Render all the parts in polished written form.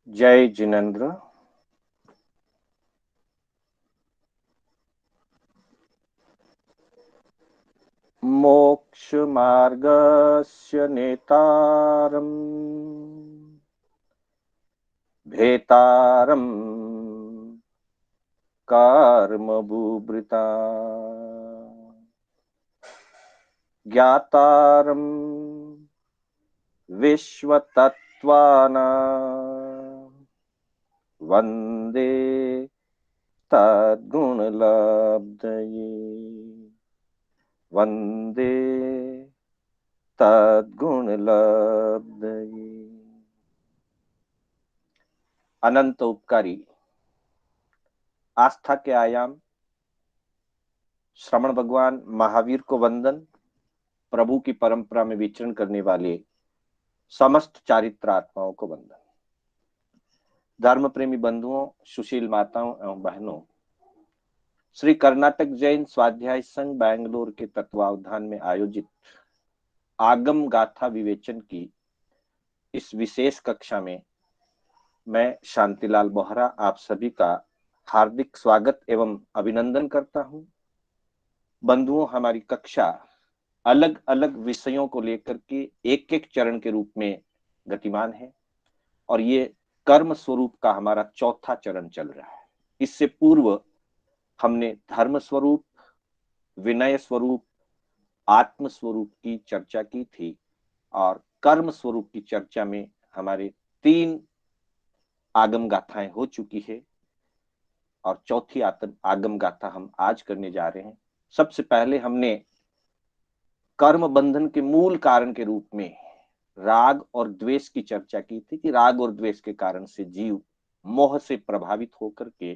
जय जिनेन्द्र। मोक्षमार्गस्य नेतारम् भेतारम् कर्मभूभृता ज्ञातारम् विश्वतत्त्वानां वन्दे तद्गुणलब्धये। वन्दे तद्गुणलब्धये। अनंत उपकारी आस्था के आयाम श्रवण भगवान महावीर को वंदन। प्रभु की परंपरा में विचरण करने वाले समस्त चारित्र आत्माओं को वंदन। धर्म प्रेमी बंधुओं, सुशील माताओं एवं बहनों, श्री कर्नाटक जैन स्वाध्याय संघ बैंगलोर के तत्वावधान में आयोजित आगम गाथा विवेचन की इस विशेष कक्षा में मैं शांतिलाल बोहरा आप सभी का हार्दिक स्वागत एवं अभिनंदन करता हूं। बंधुओं, हमारी कक्षा अलग अलग विषयों को लेकर के एक एक चरण के रूप में गतिमान है और ये कर्म स्वरूप का हमारा चौथा चरण चल रहा है। इससे पूर्व हमने धर्म स्वरूप, विनय स्वरूप, आत्म स्वरूप की चर्चा की थी और कर्म स्वरूप की चर्चा में हमारे 3 आगम गाथाएं हो चुकी है और चौथी आगम गाथा हम आज करने जा रहे हैं। सबसे पहले हमने कर्म बंधन के मूल कारण के रूप में राग और द्वेष की चर्चा की थी कि राग और द्वेष के कारण से जीव मोह से प्रभावित होकर के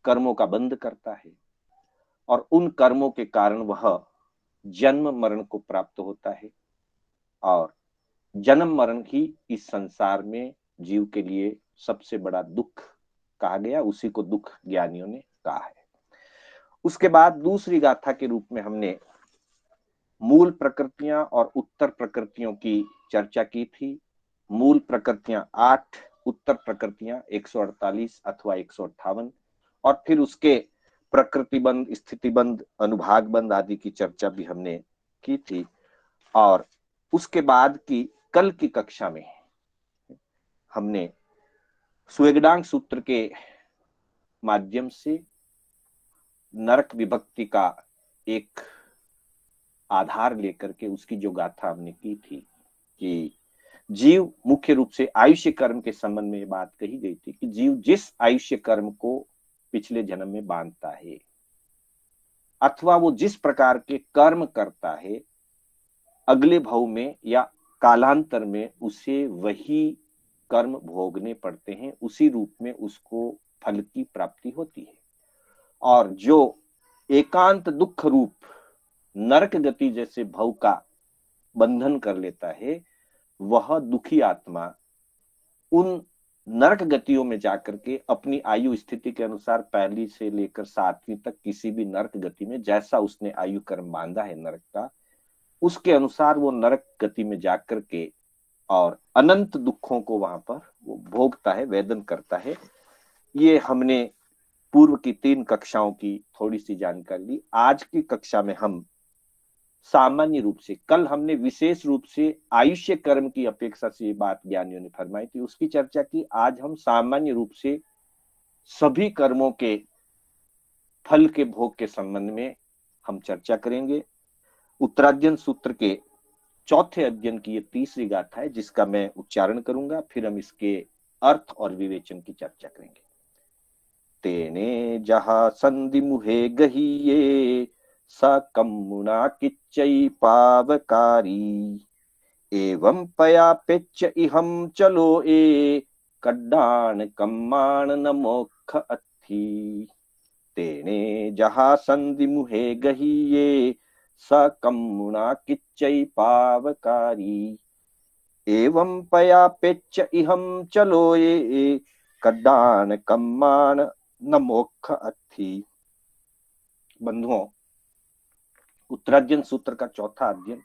कर्मों का बंध करता है और उन कर्मों के कारण वह जन्म मरण को प्राप्त होता है और जन्म मरण ही इस संसार में जीव के लिए सबसे बड़ा दुख कहा गया, उसी को दुख ज्ञानियों ने कहा है। उसके बाद दूसरी गाथा के रूप में हमने मूल प्रकृतियां और उत्तर प्रकृतियों की चर्चा की थी। मूल प्रकृतियां 8, उत्तर प्रकृतियां 148 अथवा 158 और फिर उसके प्रकृतिबंध, स्थितिबंध, अनुभागबंध आदि की चर्चा भी हमने की थी। और उसके बाद की कल की कक्षा में हमने सुएगडांग सूत्र के माध्यम से नरक विभक्ति का एक आधार लेकर के उसकी जो गाथा हमने की थी कि जीव मुख्य रूप से आयुष्य कर्म के संबंध में बात कही गई थी कि जीव जिस आयुष्य कर्म को पिछले जन्म में बांधता है अथवा वो जिस प्रकार के कर्म करता है अगले भव में या कालांतर में उसे वही कर्म भोगने पड़ते हैं, उसी रूप में उसको फल की प्राप्ति होती है। और जो एकांत दुख रूप नरक गति जैसे भव का बंधन कर लेता है वह दुखी आत्मा उन नरक गतियों में जाकर के अपनी आयु स्थिति के अनुसार पहली से लेकर 7वीं तक किसी भी नरक गति में जैसा उसने आयु कर्म बांधा है नरक का, उसके अनुसार वो नरक गति में जाकर के और अनंत दुखों को वहां पर वो भोगता है, वेदन करता है। ये हमने पूर्व की 3 कक्षाओं की थोड़ी सी जानकारी ली। आज की कक्षा में हम सामान्य रूप से, कल हमने विशेष रूप से आयुष्य कर्म की अपेक्षा से ये बात ज्ञानियों ने फरमाई थी, उसकी चर्चा की। आज हम सामान्य रूप से सभी कर्मों के फल के भोग के संबंध में हम चर्चा करेंगे। उत्तराध्ययन सूत्र के चौथे अध्ययन की ये तीसरी गाथा है जिसका मैं उच्चारण करूंगा, फिर हम इसके अर्थ और विवेचन की चर्चा करेंगे। तेने जहा संधि मुहे गहिये स कम्मुना किच्चई पावकारी एवं पया पेच्च इहम चलो ए कड्डान कम्माण न मोक्ष अथी। तेने जहा संधि मुहे गहिये स कम्मुना किच्चई पावकारी एवं पया पेच्च इहम चलो ए कड्डान कम्माण न मोक्ष अथी। बंधुओं, उत्तराध्ययन सूत्र का चौथा अध्ययन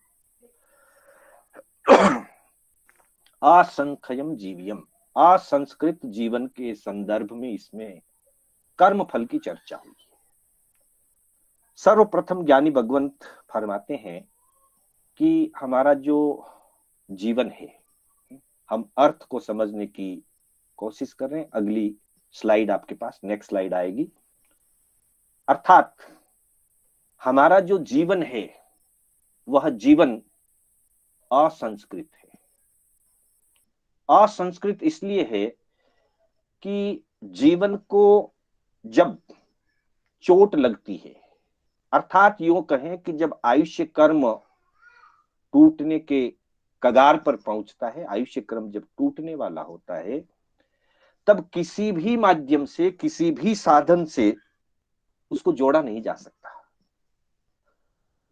असंख्यम जीवियम, असंस्कृत जीवन के संदर्भ में इसमें कर्म फल की चर्चा हुई। सर्वप्रथम ज्ञानी भगवंत फरमाते हैं कि हमारा जो जीवन है, हम अर्थ को समझने की कोशिश कर रहे हैं। अगली स्लाइड आपके पास, नेक्स्ट स्लाइड आएगी। अर्थात हमारा जो जीवन है वह जीवन असंस्कृत है। असंस्कृत इसलिए है कि जीवन को जब चोट लगती है, अर्थात यूं कहें कि जब आयुष्य कर्म टूटने के कगार पर पहुंचता है, आयुष्य क्रम जब टूटने वाला होता है, तब किसी भी माध्यम से, किसी भी साधन से उसको जोड़ा नहीं जा सकता।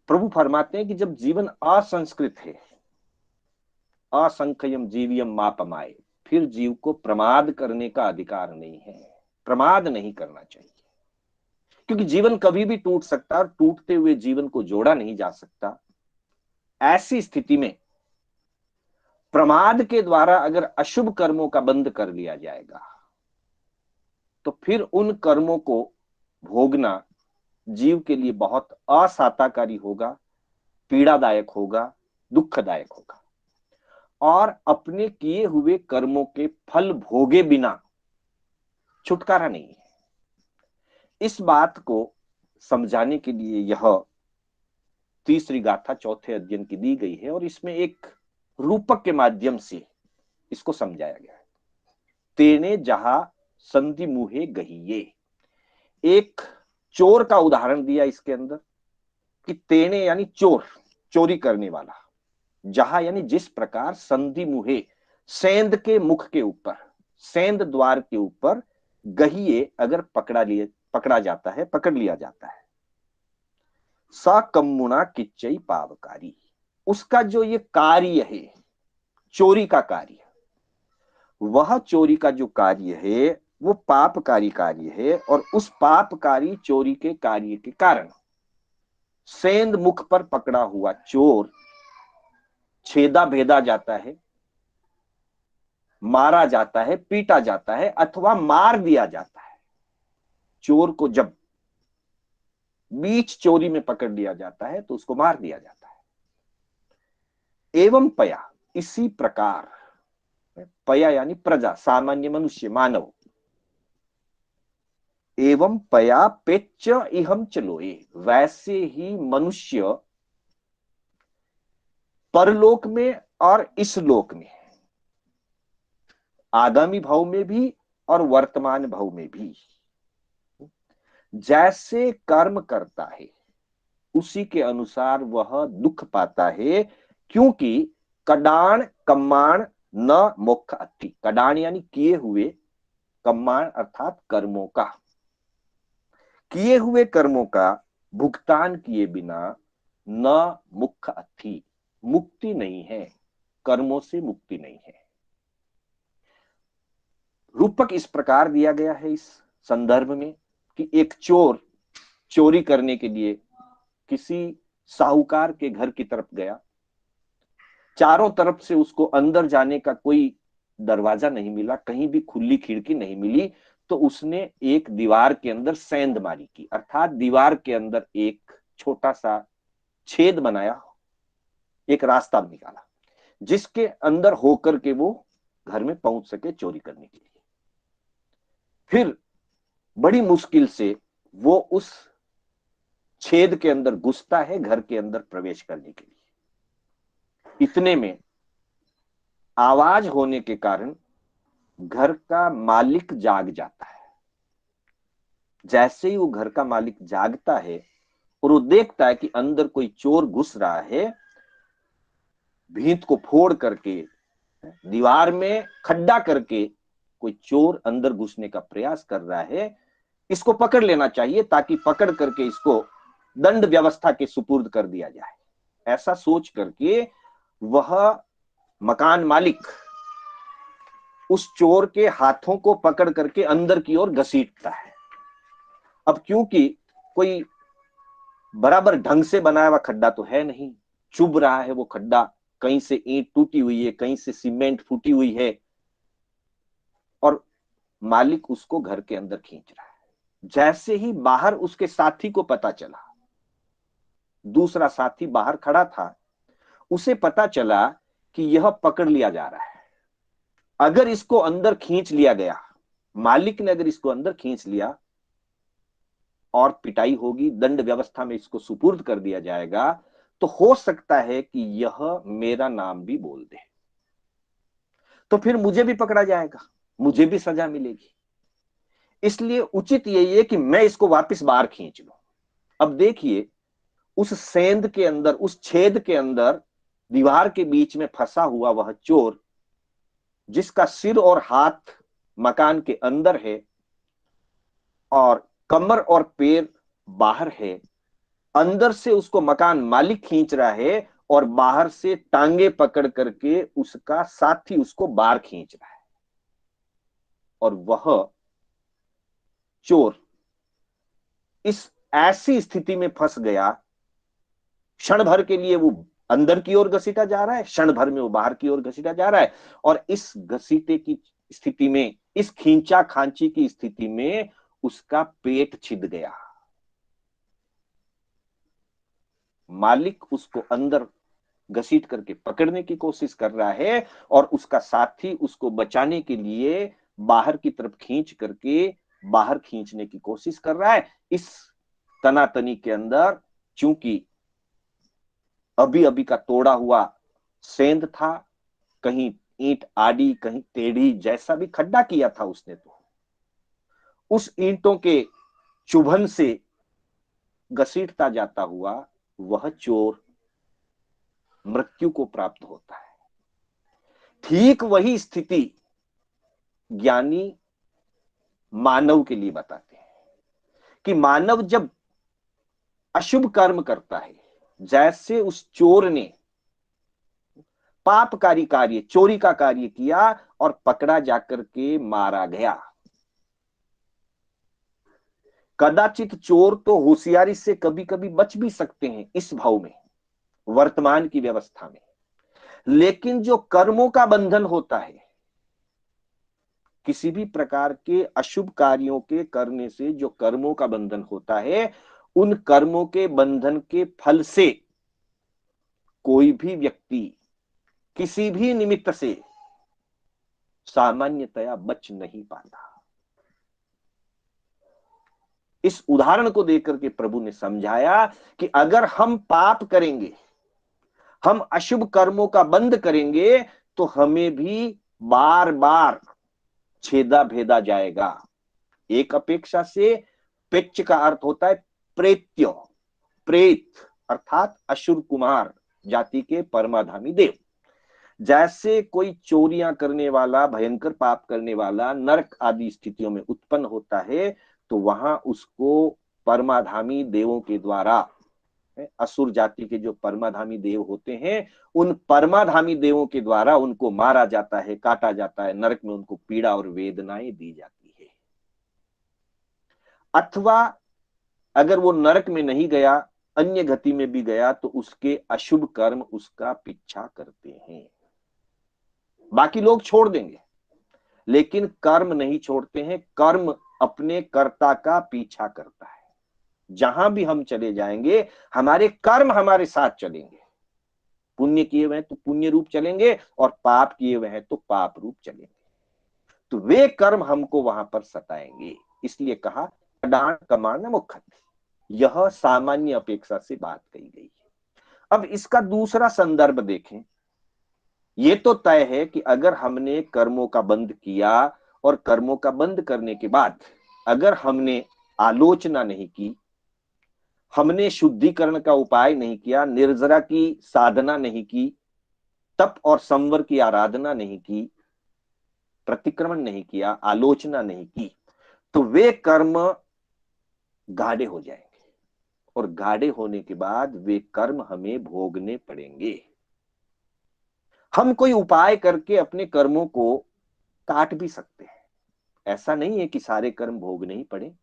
प्रभु फरमाते हैं कि जब जीवन असंस्कृत है, असंख्यम जीवियम मापमाए, फिर जीव को प्रमाद करने का अधिकार नहीं है, प्रमाद नहीं करना चाहिए। क्योंकि जीवन कभी भी टूट सकता है और टूटते हुए जीवन को जोड़ा नहीं जा सकता। ऐसी स्थिति में प्रमाद के द्वारा अगर अशुभ कर्मों का बंध कर लिया जाएगा तो फिर उन कर्मों को भोगना जीव के लिए बहुत असाताकारी होगा, पीड़ादायक होगा, दुखदायक होगा, और अपने किए हुए कर्मों के फल भोगे बिना छुटकारा नहीं है। इस बात को समझाने के लिए यह तीसरी गाथा चौथे अध्ययन की दी गई है और इसमें एक रूपक के माध्यम से इसको समझाया गया है। तेने जहां संधि मुहे गहिये, एक चोर का उदाहरण दिया इसके अंदर कि तेने यानी चोर, चोरी करने वाला, जहां यानी जिस प्रकार, संधि मुहे सेंध के मुख के ऊपर, सेंध द्वार के ऊपर, गहिये अगर पकड़ा जाता है, पकड़ लिया जाता है, सा कम्मुना किच्चई पावकारी, उसका जो ये कार्य है, चोरी का कार्य, वह चोरी का जो कार्य है वो पापकारी कार्य है। और उस पापकारी चोरी के कार्य के कारण सेंध मुख पर पकड़ा हुआ चोर छेदा भेदा जाता है, मारा जाता है, पीटा जाता है, अथवा मार दिया जाता है। चोर को जब बीच चोरी में पकड़ लिया जाता है तो उसको मार दिया जाता है। एवं पया, इसी प्रकार, पया यानी प्रजा, सामान्य मनुष्य, मानव, एवं पया पेच्च इहम चलोए, वैसे ही मनुष्य परलोक में और इस लोक में, आगामी भाव में भी और वर्तमान भाव में भी, जैसे कर्म करता है उसी के अनुसार वह दुख पाता है। क्योंकि कडाण कम्माण न मोक्ष अति, कडाण यानी किए हुए, कम्माण अर्थात कर्मों का, किए हुए कर्मों का भुगतान किए बिना न मुख्य अति, मुक्ति नहीं है, कर्मों से मुक्ति नहीं है। रूपक इस प्रकार दिया गया है इस संदर्भ में कि एक चोर चोरी करने के लिए किसी साहूकार के घर की तरफ गया, चारों तरफ से उसको अंदर जाने का कोई दरवाजा नहीं मिला, कहीं भी खुली खिड़की नहीं मिली, तो उसने एक दीवार के अंदर सेंध मारी की, अर्थात दीवार के अंदर एक छोटा सा छेद बनाया, एक रास्ता निकाला जिसके अंदर होकर के वो घर में पहुंच सके चोरी करने के लिए। फिर बड़ी मुश्किल से वो उस छेद के अंदर घुसता है घर के अंदर प्रवेश करने के लिए। इतने में आवाज होने के कारण घर का मालिक जाग जाता है। जैसे ही वो घर का मालिक जागता है और वो देखता है कि अंदर कोई चोर घुस रहा है, भीत को फोड़ करके, दीवार में खड्डा करके कोई चोर अंदर घुसने का प्रयास कर रहा है, इसको पकड़ लेना चाहिए ताकि पकड़ करके इसको दंड व्यवस्था के सुपुर्द कर दिया जाए। ऐसा सोच करके वह मकान मालिक उस चोर के हाथों को पकड़ करके अंदर की ओर घसीटता है। अब क्योंकि कोई बराबर ढंग से बनाया हुआ खड्डा तो है नहीं, चुभ रहा है वो खड्डा, कहीं से ईंट टूटी हुई है, कहीं से सीमेंट फूटी हुई है, मालिक उसको घर के अंदर खींच रहा है। जैसे ही बाहर उसके साथी को पता चला, दूसरा साथी बाहर खड़ा था, उसे पता चला कि यह पकड़ लिया जा रहा है। अगर इसको अंदर खींच लिया गया, मालिक ने अगर इसको अंदर खींच लिया और पिटाई होगी, दंड व्यवस्था में इसको सुपुर्द कर दिया जाएगा, तो हो सकता है कि यह मेरा नाम भी बोल दे, तो फिर मुझे भी पकड़ा जाएगा, मुझे भी सजा मिलेगी। इसलिए उचित यही है कि मैं इसको वापस बाहर खींच लूं। अब देखिए, उस सेंध के अंदर, उस छेद के अंदर, दीवार के बीच में फंसा हुआ वह चोर, जिसका सिर और हाथ मकान के अंदर है और कमर और पैर बाहर है, अंदर से उसको मकान मालिक खींच रहा है और बाहर से टांगे पकड़ करके उसका साथी उसको बाहर खींच रहा है। और वह चोर इस ऐसी स्थिति में फंस गया, क्षण भर के लिए वो अंदर की ओर घसीटा जा रहा है, क्षण भर में वो बाहर की ओर घसीटा जा रहा है, और इस घसीटे की स्थिति में, इस खींचा खांची की स्थिति में उसका पेट छिद गया। मालिक उसको अंदर घसीट करके पकड़ने की कोशिश कर रहा है और उसका साथी उसको बचाने के लिए बाहर की तरफ खींच करके बाहर खींचने की कोशिश कर रहा है। इस तनातनी के अंदर चूंकि अभी अभी का तोड़ा हुआ सेंध था, कहीं ईंट आड़ी, कहीं टेढ़ी, जैसा भी खड्डा किया था उसने, तो उस ईंटों के चुभन से घसीटता जाता हुआ वह चोर मृत्यु को प्राप्त होता है। ठीक वही स्थिति ज्ञानी मानव के लिए बताते हैं कि मानव जब अशुभ कर्म करता है, जैसे उस चोर ने पापकारी कार्य, चोरी का कार्य किया और पकड़ा जाकर के मारा गया। कदाचित चोर तो होशियारी से कभी कभी बच भी सकते हैं इस भाव में, वर्तमान की व्यवस्था में, लेकिन जो कर्मों का बंधन होता है, किसी भी प्रकार के अशुभ कार्यों के करने से जो कर्मों का बंधन होता है, उन कर्मों के बंधन के फल से कोई भी व्यक्ति किसी भी निमित्त से सामान्यतया बच नहीं पाता। इस उदाहरण को देकर के प्रभु ने समझाया कि अगर हम पाप करेंगे, हम अशुभ कर्मों का बंध करेंगे, तो हमें भी बार बार छेदा भेदा जाएगा। एक अपेक्षा से पेच का अर्थ होता है प्रेत्य, प्रेत अर्थात असुर कुमार जाति के परमाधामी देव। जैसे कोई चोरियां करने वाला, भयंकर पाप करने वाला नरक आदि स्थितियों में उत्पन्न होता है, तो वहां उसको परमाधामी देवों के द्वारा, असुर जाति के जो परमाधामी देव होते हैं, उन परमाधामी देवों के द्वारा उनको मारा जाता है, काटा जाता है, नरक में उनको पीड़ा और वेदनाएं दी जाती है। अथवा अगर वो नरक में नहीं गया, अन्य गति में भी गया, तो उसके अशुभ कर्म उसका पीछा करते हैं। बाकी लोग छोड़ देंगे, लेकिन कर्म नहीं छोड़ते हैं। कर्म अपने कर्ता का पीछा करता है। जहां भी हम चले जाएंगे, हमारे कर्म हमारे साथ चलेंगे। पुण्य किए हुए हैं तो पुण्य रूप चलेंगे, और पाप किए हुए हैं तो पाप रूप चलेंगे। तो वे कर्म हमको वहां पर सताएंगे। इसलिए कहा कडाण कमाण मुखत, यह सामान्य अपेक्षा से बात कही गई है। अब इसका दूसरा संदर्भ देखें। ये तो तय है कि अगर हमने कर्मों का बंध किया और कर्मों का बंध करने के बाद अगर हमने आलोचना नहीं की, हमने शुद्धिकरण का उपाय नहीं किया, निर्जरा की साधना नहीं की, तप और संवर की आराधना नहीं की, प्रतिक्रमण नहीं किया, आलोचना नहीं की, तो वे कर्म गाढ़े हो जाएंगे, और गाढ़े होने के बाद वे कर्म हमें भोगने पड़ेंगे। हम कोई उपाय करके अपने कर्मों को काट भी सकते हैं, ऐसा नहीं है कि सारे कर्म भोगने ही पड़े।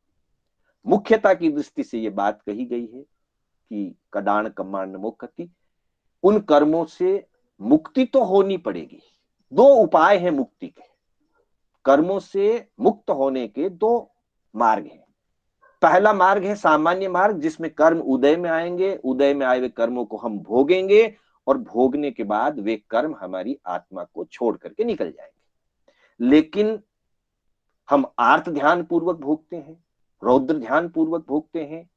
मुख्यता की दृष्टि से यह बात कही गई है कि कडाण कमांड मुक्ति, उन कर्मों से मुक्ति तो होनी पड़ेगी। दो उपाय हैं मुक्ति के। कर्मों से मुक्त होने के दो मार्ग हैं। पहला मार्ग है सामान्य मार्ग, जिसमें कर्म उदय में आएंगे, उदय में आए हुए कर्मों को हम भोगेंगे और भोगने के बाद वे कर्म हमारी आत्मा को छोड़ करके निकल जाएंगे। लेकिन हम आर्त ध्यान पूर्वक भोगते हैं, रौद्र ध्यान पूर्वक भोगते हैं,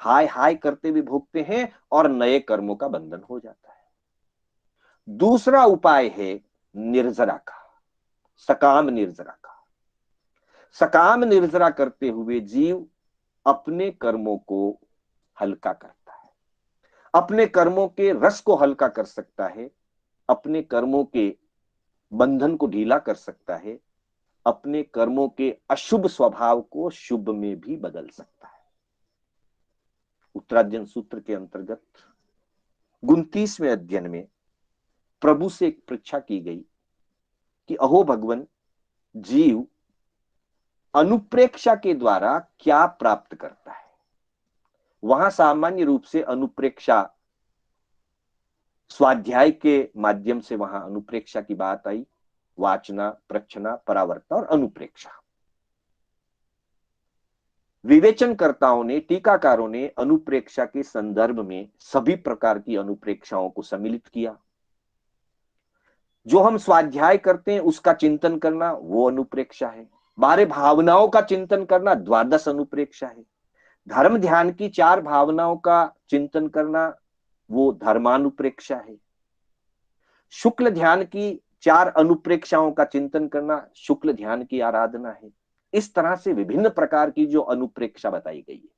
हाय हाय करते हुए भोगते हैं और नए कर्मों का बंधन हो जाता है। दूसरा उपाय है निर्जरा का, सकाम निर्जरा का। सकाम निर्जरा करते हुए जीव अपने कर्मों को हल्का करता है, अपने कर्मों के रस को हल्का कर सकता है, अपने कर्मों के बंधन को ढीला कर सकता है, अपने कर्मों के अशुभ स्वभाव को शुभ में भी बदल सकता है। उत्तरार्जन सूत्र के अंतर्गत 29वें अध्ययन में प्रभु से एक परीक्षा की गई कि अहो भगवान, जीव अनुप्रेक्षा के द्वारा क्या प्राप्त करता है। वहां सामान्य रूप से अनुप्रेक्षा स्वाध्याय के माध्यम से वहां अनुप्रेक्षा की बात आई, वाचना, प्रच्छना, परावर्तन और अनुप्रेक्षा। विवेचनकर्ताओं ने, टीकाकारों ने अनुप्रेक्षा के संदर्भ में सभी प्रकार की अनुप्रेक्षाओं को सम्मिलित किया। जो हम स्वाध्याय करते हैं उसका चिंतन करना वो अनुप्रेक्षा है, बारे भावनाओं का चिंतन करना द्वादश अनुप्रेक्षा है, धर्म ध्यान की 4 भावनाओं का चिंतन करना वो धर्मानुप्रेक्षा है, शुक्ल ध्यान की 4 अनुप्रेक्षाओं का चिंतन करना शुक्ल ध्यान की आराधना है। इस तरह से विभिन्न प्रकार की जो अनुप्रेक्षा बताई गई है,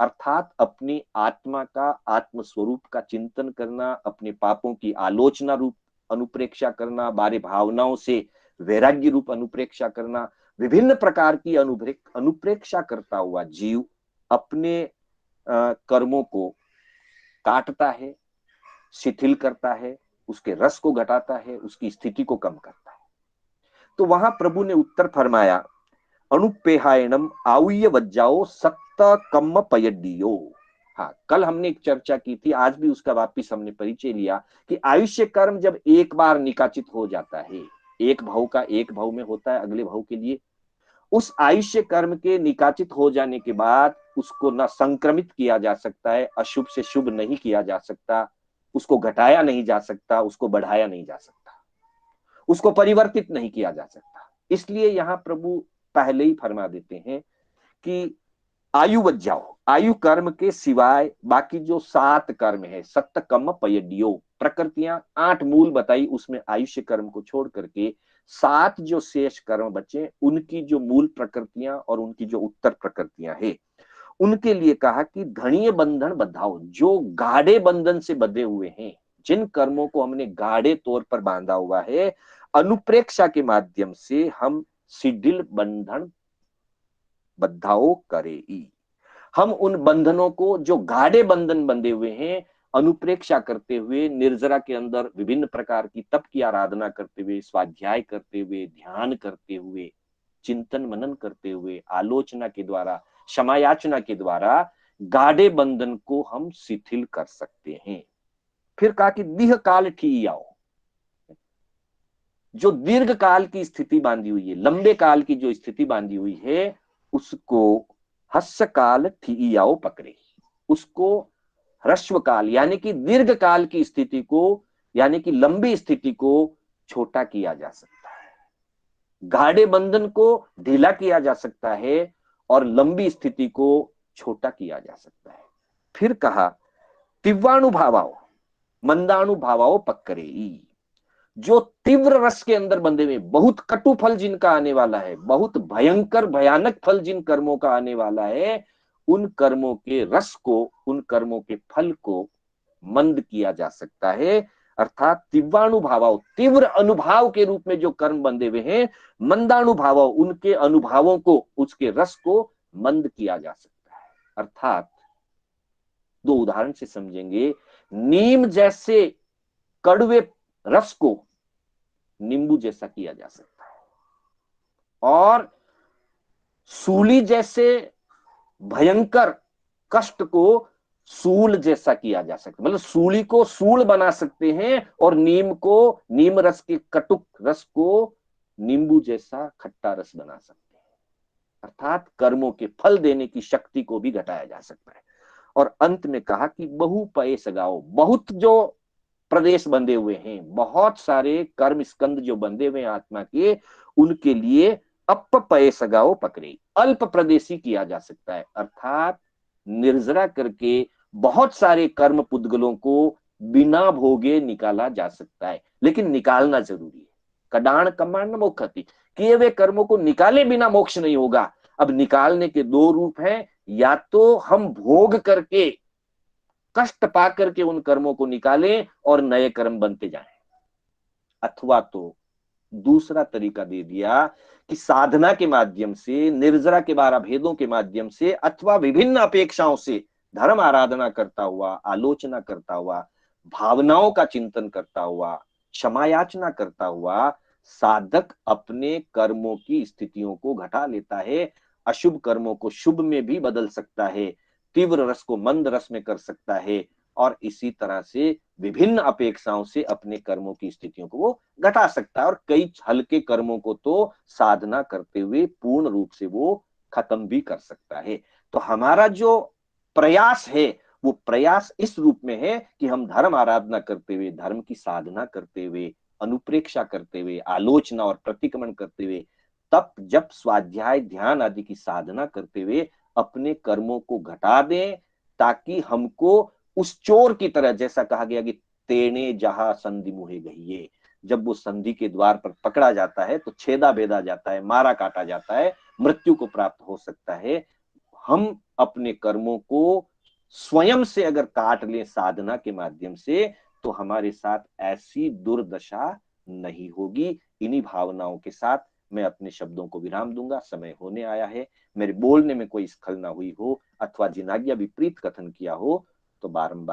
अर्थात अपनी आत्मा का, आत्म स्वरूप का चिंतन करना, अपने पापों की आलोचना रूप अनुप्रेक्षा करना, बारे भावनाओं से वैराग्य रूप अनुप्रेक्षा करना, विभिन्न प्रकार की अनुप्रेक्षा करता हुआ जीव अपने कर्मों को काटता है, शिथिल करता है, उसके रस को घटाता है, उसकी स्थिति को कम करता है। तो वहां प्रभु ने उत्तर फरमाया, अनुपेहायनम आउय वज्जाओ सत्त कम्म पयड्डियो। हाँ, कल हमने एक चर्चा की थी, आज भी उसका वापिस हमने परिचय लिया कि आयुष्य कर्म जब एक बार निकाचित हो जाता है, एक भाव का एक भाव में होता है अगले भाव के लिए, उस आयुष्य कर्म के निकाचित हो जाने के बाद उसको न संक्रमित किया जा सकता है, अशुभ से शुभ नहीं किया जा सकता, उसको घटाया नहीं जा सकता, उसको बढ़ाया नहीं जा सकता, उसको परिवर्तित नहीं किया जा सकता। इसलिए यहां प्रभु पहले ही फरमा देते हैं कि आयु बच जाओ, आयु कर्म के सिवाय बाकी जो 7 कर्म है, सत्त कम्म पयड्डियो, प्रकृतियां 8 मूल बताई, उसमें आयुष्य कर्म को छोड़ करके 7 जो शेष कर्म बचे, उनकी जो मूल प्रकृतियां और उनकी जो उत्तर प्रकृतियां है, उनके लिए कहा कि घणीय बंधन बधाओ, जो गाढ़े बंधन से बंधे हुए हैं, जिन कर्मों को हमने गाढ़े तौर पर बांधा हुआ है, अनुप्रेक्षा के माध्यम से हम शिथिल बंधन बद्धाओ करेगी। हम उन बंधनों को, जो गाढ़े बंधन बंधे हुए हैं, अनुप्रेक्षा करते हुए, निर्जरा के अंदर विभिन्न प्रकार की तप की आराधना करते हुए, स्वाध्याय करते हुए, ध्यान करते हुए, चिंतन मनन करते हुए, आलोचना के द्वारा, क्षमायाचना के द्वारा गाढ़े बंधन को हम शिथिल कर सकते हैं। फिर कहा कि दीर्घ काल ठीक आओ, जो दीर्घ काल की स्थिति बांधी हुई है, लंबे काल की जो स्थिति बांधी हुई है, उसको हस्य काल ठीक आओ पकड़े, उसको ह्रस्व काल यानी कि दीर्घ काल की स्थिति को, यानी कि लंबी स्थिति को छोटा किया जा सकता है, गाढ़े बंधन को ढीला किया जा सकता है और लंबी स्थिति को छोटा किया जा सकता है। फिर कहा तीव्रानुभावाओ मंदानुभावाओ पक्करे, जो तीव्र रस के अंदर बंधे हुए, बहुत कटु फल जिनका आने वाला है, बहुत भयंकर भयानक फल जिन कर्मों का आने वाला है, उन कर्मों के रस को, उन कर्मों के फल को मंद किया जा सकता है। अर्थात तीव्रानुभाव, तीव्र अनुभाव के रूप में जो कर्म बंधे हुए हैं, मंदानुभाव, उनके अनुभवों को, उसके रस को मंद किया जा सकता है। अर्थात 2 उदाहरण से समझेंगे, नीम जैसे कड़वे रस को नींबू जैसा किया जा सकता है, और सूली जैसे भयंकर कष्ट को सूल जैसा किया जा सकता है। मतलब सूली को सूल बना सकते हैं और नीम को, नीम रस के कटुक रस को नींबू जैसा खट्टा रस बना सकते हैं। अर्थात कर्मों के फल देने की शक्ति को भी घटाया जा सकता है। और अंत में कहा कि बहु पये सगाओ, बहुत जो प्रदेश बंधे हुए हैं, बहुत सारे कर्म स्कंद जो बंधे हुए हैं आत्मा के, उनके लिए अप पये सगाओ पकड़े, अल्प प्रदेशी किया जा सकता है। अर्थात निर्जरा करके बहुत सारे कर्म पुद्गलों को बिना भोगे निकाला जा सकता है, लेकिन निकालना जरूरी है। कडाण कमाण मोक्षति, किए हुए कर्मों को निकाले बिना मोक्ष नहीं होगा। अब निकालने के दो रूप हैं, या तो हम भोग करके कष्ट पा करके उन कर्मों को निकालें और नए कर्म बनते जाएं, अथवा तो दूसरा तरीका दे दिया कि साधना के माध्यम से, निर्जरा के 12 भेदों के माध्यम से, अथवा विभिन्न अपेक्षाओं से धर्म आराधना करता हुआ, आलोचना करता हुआ, भावनाओं का चिंतन करता हुआ, क्षमा याचना करता हुआ साधक अपने कर्मों की स्थितियों को घटा लेता है, अशुभ कर्मों को शुभ में भी बदल सकता है, तीव्र रस को मंद रस में कर सकता है, और इसी तरह से विभिन्न अपेक्षाओं से अपने कर्मों की स्थितियों को वो घटा सकता है, और कई हल्के कर्मों को तो साधना करते हुए पूर्ण रूप से वो खत्म भी कर सकता है। तो हमारा जो प्रयास है, वो प्रयास इस रूप में है कि हम धर्म आराधना करते हुए, धर्म की साधना करते हुए, अनुप्रेक्षा करते हुए, आलोचना और प्रतिक्रमण करते हुए, तब जब स्वाध्याय ध्यान आदि की साधना करते हुए अपने कर्मों को घटा दें, ताकि हमको उस चोर की तरह, जैसा कहा गया कि तेने जहां संधि मुहे गहिए, जब वो संधि के द्वार पर पकड़ा जाता है तो छेदा बेदा जाता है, मारा काटा जाता है, मृत्यु को प्राप्त हो सकता है। हम अपने कर्मों को स्वयं से अगर काट लें साधना के माध्यम से, तो हमारे साथ ऐसी दुर्दशा नहीं होगी। इन्हीं भावनाओं के साथ मैं अपने शब्दों को विराम दूंगा, समय होने आया है। मेरे बोलने में कोई स्खलना हुई हो अथवा जिनाज्ञा विपरीत कथन किया हो तो बारंबार